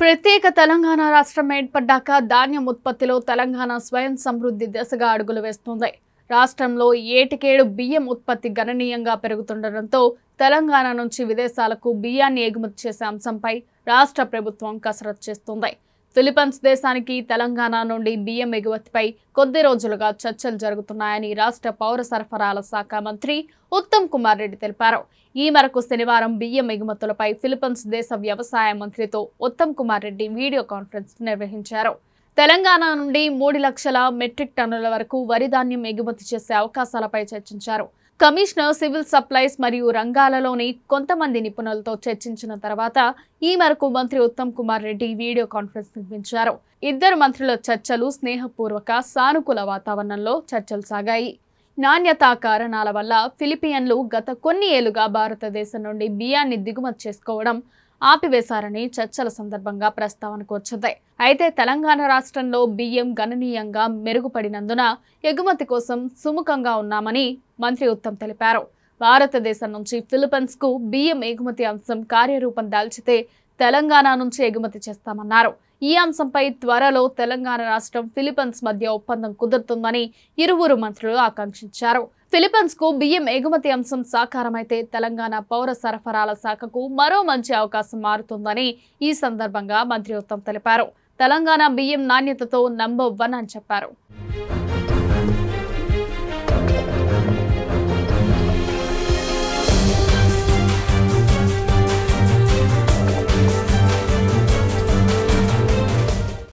ప్రత్యేక తెలంగాణ రాష్ట్రం ఏర్పడ్డాక ధాన్యం ఉత్పత్తిలో తెలంగాణ స్వయం సమృద్ధి దిశగా అడుగులు వేస్తుంది. రాష్ట్రంలో ఏటికేడు బియ్యం ఉత్పత్తి గణనీయంగా పెరుగుతుండటంతో తెలంగాణ నుంచి విదేశాలకు బియ్యాన్ని ఎగుమతి చేసే అంశంపై రాష్ట్ర ప్రభుత్వం కసరత్తు చేస్తుంది. ఫిలిప్పీన్స్ దేశానికి తెలంగాణ నుండి బియ్యం ఎగుమతిపై కొద్ది రోజులుగా చర్చలు జరుగుతున్నాయని రాష్ట్ర పౌర సరఫరాల శాఖ మంత్రి ఉత్తమ్ కుమార్ రెడ్డి తెలిపారు. ఈ మేరకు శనివారం బియ్యం ఎగుమతులపై ఫిలిప్పీన్స్ దేశ వ్యవసాయ మంత్రితో ఉత్తమ్ కుమార్ రెడ్డి వీడియో కాన్ఫరెన్స్ నిర్వహించారు. తెలంగాణ నుండి 3 లక్షల మెట్రిక్ టన్నుల వరకు వరి ధాన్యం ఎగుమతి చేసే అవకాశాలపై చర్చించారు. కమిషనర్ సివిల్ సప్లైస్ మరియు రంగాలలోని కొంతమంది నిపుణులతో చర్చించిన తర్వాత ఈ మేరకు మంత్రి ఉత్తమ్ కుమార్ రెడ్డి వీడియో కాన్ఫరెన్స్ నిర్వహించారు. ఇద్దరు మంత్రుల చర్చలు స్నేహపూర్వక సానుకూల వాతావరణంలో చర్చలు సాగాయి. నాణ్యతా కారణాల వల్ల ఫిలిపియన్లు గత కొన్ని ఏళ్లుగా భారతదేశం నుండి బియ్యాన్ని దిగుమతి చేసుకోవడం ఆపివేశారని చర్చల సందర్భంగా ప్రస్తావనకు వచ్చింది. అయితే తెలంగాణ రాష్ట్రంలో బియ్యం గణనీయంగా మెరుగుపడినందున ఎగుమతి కోసం సుముఖంగా ఉన్నామని మంత్రి ఉత్తమ్ తెలిపారు. భారతదేశం నుంచి ఫిలిప్పీన్స్ కు బియ్యం ఎగుమతి అంశం కార్యరూపం దాల్చితే తెలంగాణ నుంచి ఎగుమతి చేస్తామన్నారు. ఈ అంశంపై త్వరలో తెలంగాణ రాష్ట్రం ఫిలిప్పీన్స్ మధ్య ఒప్పందం కుదురుతుందని ఇరువురు మంత్రులు ఆకాంక్షించారు. ఫిలిప్పీన్స్ కు బియ్యం ఎగుమతి అంశం సాకారమైతే తెలంగాణ పౌర సరఫరాల శాఖకు మరో మంచి అవకాశం మారుతుందని ఈ సందర్భంగా మంత్రి ఉత్తమ్ తెలిపారు. తెలంగాణ బియ్యం నాణ్యతతో నంబర్ 1 అని చెప్పారు.